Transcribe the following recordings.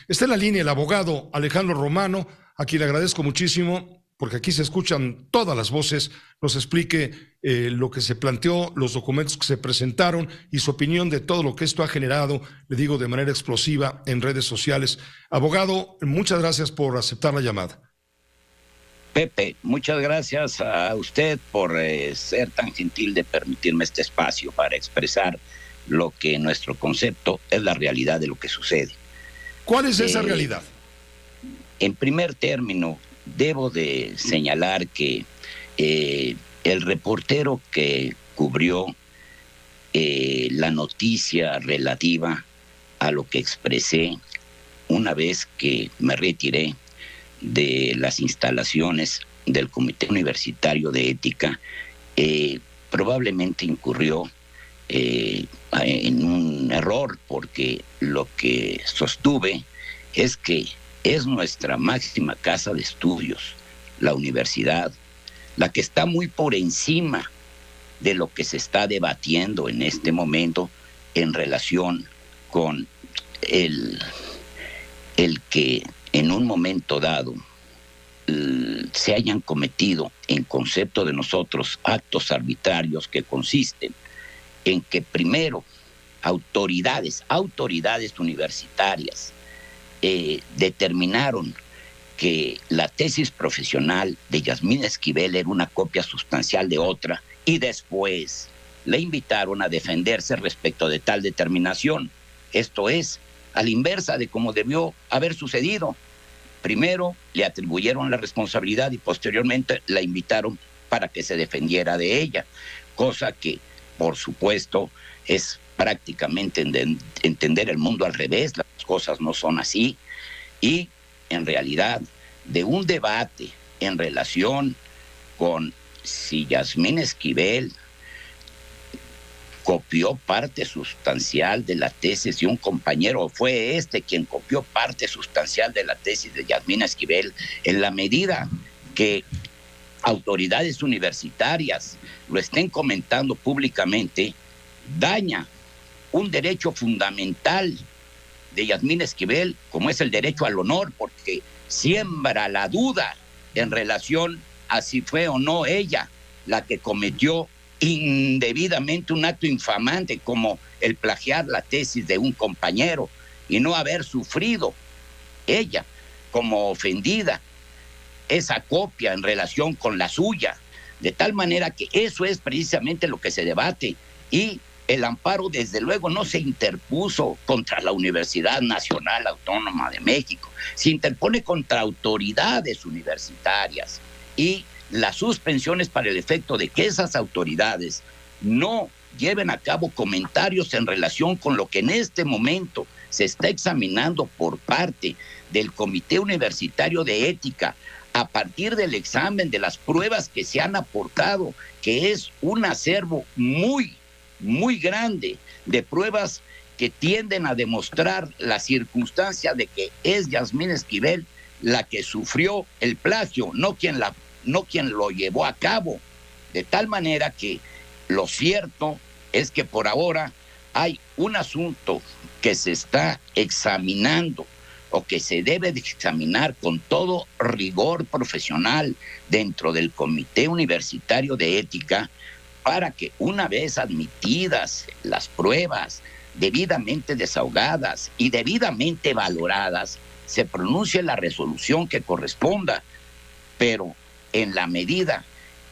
Está en la línea el abogado Alejandro Romano, a quien le agradezco muchísimo, porque aquí se escuchan todas las voces, nos explique lo que se planteó, los documentos que se presentaron y su opinión de todo lo que esto ha generado, le digo de manera explosiva, en redes sociales. Abogado, muchas gracias por aceptar la llamada. Pepe, muchas gracias a usted por ser tan gentil de permitirme este espacio para expresar lo que en nuestro concepto es la realidad de lo que sucede. ¿Cuál es esa realidad? En primer término, debo de señalar que el reportero que cubrió la noticia relativa a lo que expresé una vez que me retiré de las instalaciones del Comité Universitario de Ética, probablemente incurrió en un error, porque lo que sostuve es que es nuestra máxima casa de estudios, la universidad, la que está muy por encima de lo que se está debatiendo en este momento en relación con el que en un momento dado se hayan cometido, en concepto de nosotros, actos arbitrarios que consisten en que primero autoridades universitarias determinaron que la tesis profesional de Yasmín Esquivel era una copia sustancial de otra, y después le invitaron a defenderse respecto de tal determinación. Esto es, a la inversa de cómo debió haber sucedido. Primero le atribuyeron la responsabilidad y posteriormente la invitaron para que se defendiera de ella, cosa que, por supuesto, es prácticamente entender el mundo al revés. Las cosas no son así, y en realidad de un debate en relación con si Yasmín Esquivel copió parte sustancial de la tesis de un compañero, o fue quien copió parte sustancial de la tesis de Yasmín Esquivel, en la medida que autoridades universitarias lo estén comentando públicamente, daña un derecho fundamental de Yasmín Esquivel, como es el derecho al honor, porque siembra la duda en relación a si fue o no ella la que cometió indebidamente un acto infamante como el plagiar la tesis de un compañero y no haber sufrido ella como ofendida esa copia en relación con la suya, de tal manera que eso es precisamente lo que se debate. Y el amparo desde luego no se interpuso contra la Universidad Nacional Autónoma de México, se interpone contra autoridades universitarias, y las suspensiones para el efecto de que esas autoridades no lleven a cabo comentarios en relación con lo que en este momento se está examinando por parte del Comité Universitario de Ética a partir del examen de las pruebas que se han aportado, que es un acervo muy, muy grande de pruebas que tienden a demostrar la circunstancia de que es Yasmín Esquivel la que sufrió el plagio, no quien lo llevó a cabo. De tal manera que lo cierto es que por ahora hay un asunto que se está examinando o que se debe de examinar con todo rigor profesional dentro del Comité Universitario de Ética, para que una vez admitidas las pruebas, debidamente desahogadas y debidamente valoradas, se pronuncie la resolución que corresponda. Pero en la medida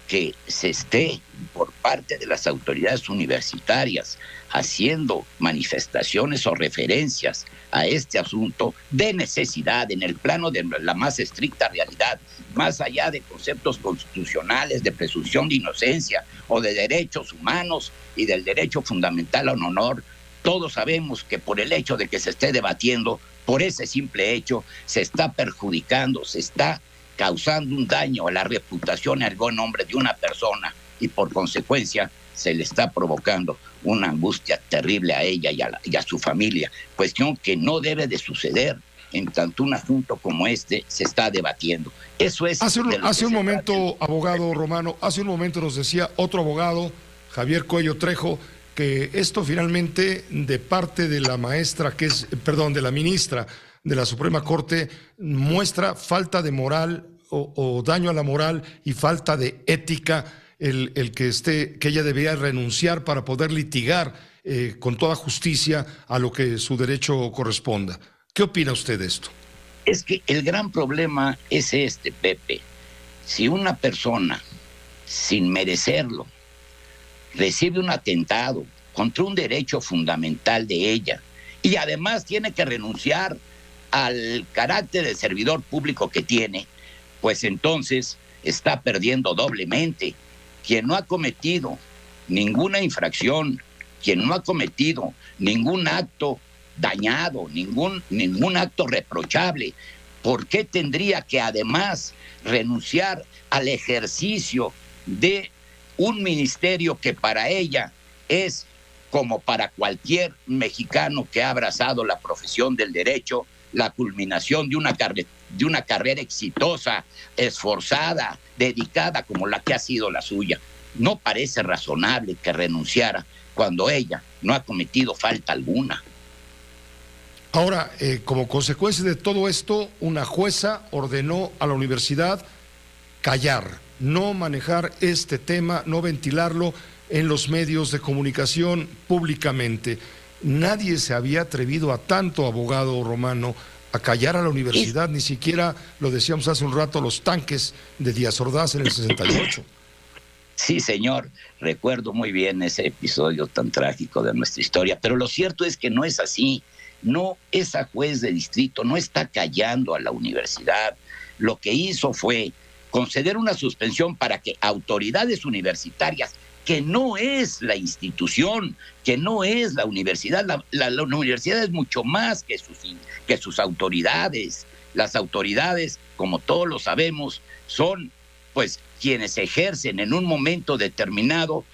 que se esté por parte de las autoridades universitarias haciendo manifestaciones o referencias a este asunto de necesidad en el plano de la más estricta realidad, más allá de conceptos constitucionales de presunción de inocencia o de derechos humanos y del derecho fundamental a un honor, todos sabemos que por el hecho de que se esté debatiendo, por ese simple hecho, se está perjudicando, se está causando un daño a la reputación y al buen nombre de una persona, y por consecuencia se le está provocando una angustia terrible a ella y a su familia, cuestión que no debe de suceder en tanto un asunto como este se está debatiendo. Eso es... Hace un momento, abogado Romano, hace un momento nos decía otro abogado, Javier Cuello Trejo, que esto finalmente de parte de la maestra, de la ministra de la Suprema Corte muestra falta de moral o daño a la moral y falta de ética el que ella debería renunciar para poder litigar con toda justicia a lo que su derecho corresponda. ¿Qué opina usted de esto? Es que el gran problema es este, Pepe. Si una persona, sin merecerlo, recibe un atentado contra un derecho fundamental de ella y además tiene que renunciar al carácter de servidor público que tiene, pues entonces está perdiendo doblemente. Quien no ha cometido ninguna infracción, quien no ha cometido ningún acto dañado, ningún acto reprochable, ¿por qué tendría que además renunciar al ejercicio de un ministerio que para ella es, como para cualquier mexicano que ha abrazado la profesión del derecho, la culminación de una carrera exitosa, esforzada, dedicada como la que ha sido la suya? No parece razonable que renunciara cuando ella no ha cometido falta alguna. Ahora, como consecuencia de todo esto, una jueza ordenó a la universidad callar, no manejar este tema, no ventilarlo en los medios de comunicación públicamente. Nadie se había atrevido a tanto, abogado Romano, a callar a la universidad, ni siquiera, lo decíamos hace un rato, los tanques de Díaz Ordaz en el 68. Sí, señor, recuerdo muy bien ese episodio tan trágico de nuestra historia, pero lo cierto es que no es así. No, esa juez de distrito no está callando a la universidad. Lo que hizo fue conceder una suspensión para que autoridades universitarias, que no es la institución, que no es la universidad, la universidad es mucho más que sus autoridades. Las autoridades, como todos lo sabemos, son pues quienes ejercen en un momento determinado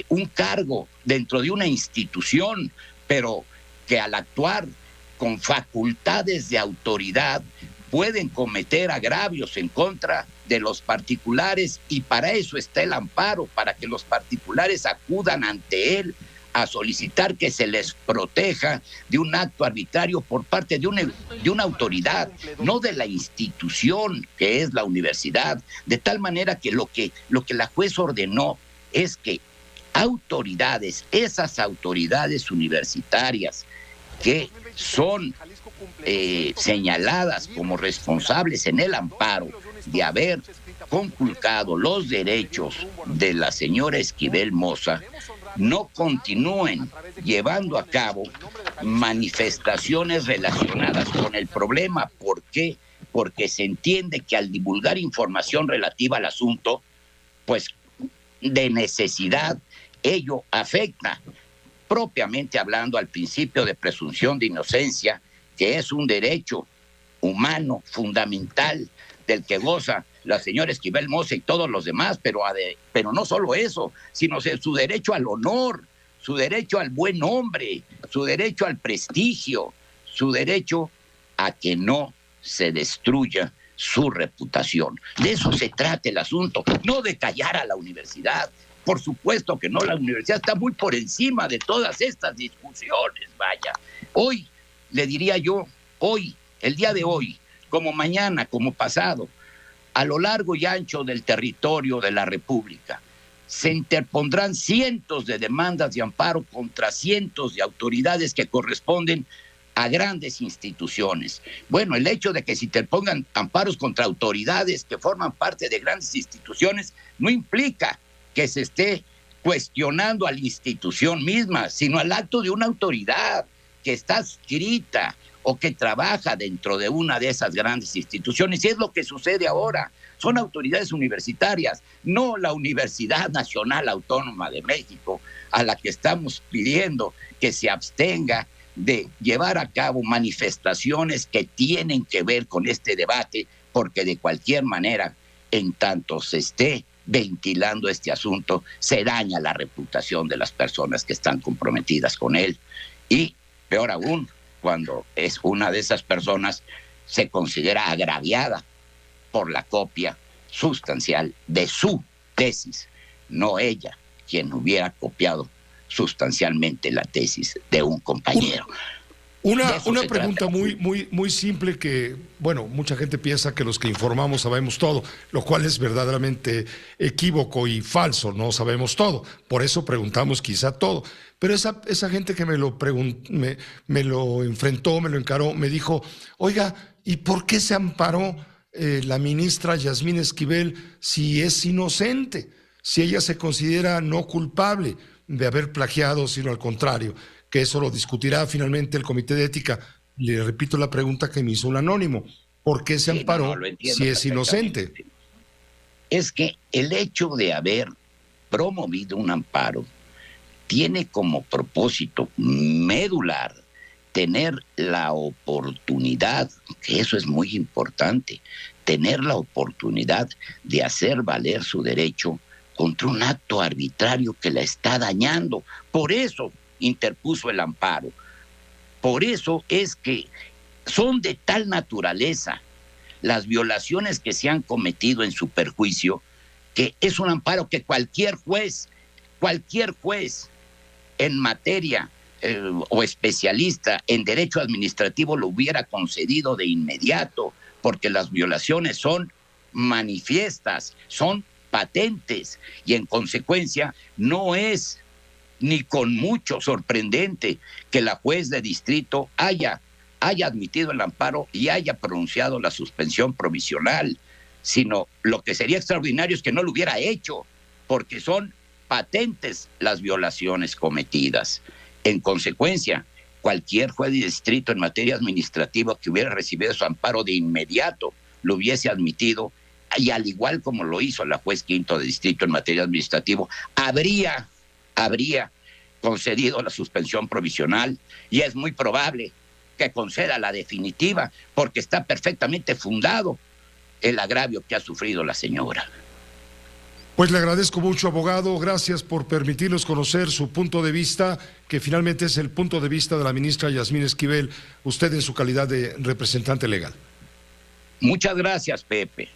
un cargo dentro de una institución, pero que al actuar con facultades de autoridad pueden cometer agravios en contra de los particulares, y para eso está el amparo, para que los particulares acudan ante él a solicitar que se les proteja de un acto arbitrario por parte de una autoridad, no de la institución que es la universidad, de tal manera que lo que la juez ordenó es que autoridades, esas autoridades universitarias que son señaladas como responsables en el amparo de haber conculcado los derechos de la señora Esquivel Moza, no continúen llevando a cabo manifestaciones relacionadas con el problema. ¿Por qué? Porque se entiende que al divulgar información relativa al asunto, pues de necesidad, ello afecta, propiamente hablando, al principio de presunción de inocencia, que es un derecho humano fundamental del que goza la señora Esquivel Moza y todos los demás, pero no solo eso, sino su derecho al honor, su derecho al buen nombre, su derecho al prestigio, su derecho a que no se destruya su reputación. De eso se trata el asunto, no de callar a la universidad. Por supuesto que no, la universidad está muy por encima de todas estas discusiones, vaya. Hoy, le diría yo, hoy, el día de hoy, como mañana, como pasado, a lo largo y ancho del territorio de la República, se interpondrán cientos de demandas de amparo contra cientos de autoridades que corresponden a grandes instituciones. Bueno, el hecho de que se interpongan amparos contra autoridades que forman parte de grandes instituciones no implica que se esté cuestionando a la institución misma, sino al acto de una autoridad que está adscrita o que trabaja dentro de una de esas grandes instituciones. Y es lo que sucede ahora. Son autoridades universitarias, no la Universidad Nacional Autónoma de México, a la que estamos pidiendo que se abstenga de llevar a cabo manifestaciones que tienen que ver con este debate, porque de cualquier manera, en tanto se esté ventilando este asunto, se daña la reputación de las personas que están comprometidas con él. Y peor aún, cuando es una de esas personas, se considera agraviada por la copia sustancial de su tesis, no ella quien hubiera copiado sustancialmente la tesis de un compañero. Una pregunta muy simple que, bueno, mucha gente piensa que los que informamos sabemos todo, lo cual es verdaderamente equívoco y falso, no sabemos todo. Por eso preguntamos quizá todo. Pero esa gente que me lo enfrentó, me lo encaró, me dijo, oiga, ¿y por qué se amparó la ministra Yasmín Esquivel si es inocente? Si ella se considera no culpable de haber plagiado, sino al contrario, que eso lo discutirá finalmente el Comité de Ética. Le repito la pregunta que me hizo un anónimo. ¿Por qué se amparó si es inocente? Es que el hecho de haber promovido un amparo tiene como propósito medular tener la oportunidad, que eso es muy importante, tener la oportunidad de hacer valer su derecho contra un acto arbitrario que la está dañando. Por eso interpuso el amparo. Por eso es que son de tal naturaleza las violaciones que se han cometido en su perjuicio, que es un amparo que cualquier juez en materia o especialista en derecho administrativo lo hubiera concedido de inmediato, porque las violaciones son manifiestas, son patentes, y en consecuencia no es ni con mucho sorprendente que la juez de distrito haya admitido el amparo y haya pronunciado la suspensión provisional, sino lo que sería extraordinario es que no lo hubiera hecho, porque son patentes las violaciones cometidas. En consecuencia, cualquier juez de distrito en materia administrativa que hubiera recibido su amparo de inmediato lo hubiese admitido, y al igual como lo hizo la juez quinto de distrito en materia administrativa, habría concedido la suspensión provisional, y es muy probable que conceda la definitiva, porque está perfectamente fundado el agravio que ha sufrido la señora. Pues le agradezco mucho, abogado. Gracias por permitirnos conocer su punto de vista, que finalmente es el punto de vista de la ministra Yasmín Esquivel, usted en su calidad de representante legal. Muchas gracias, Pepe.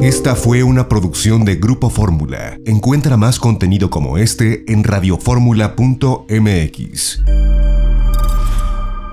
Esta fue una producción de Grupo Fórmula. Encuentra más contenido como este en radioformula.mx.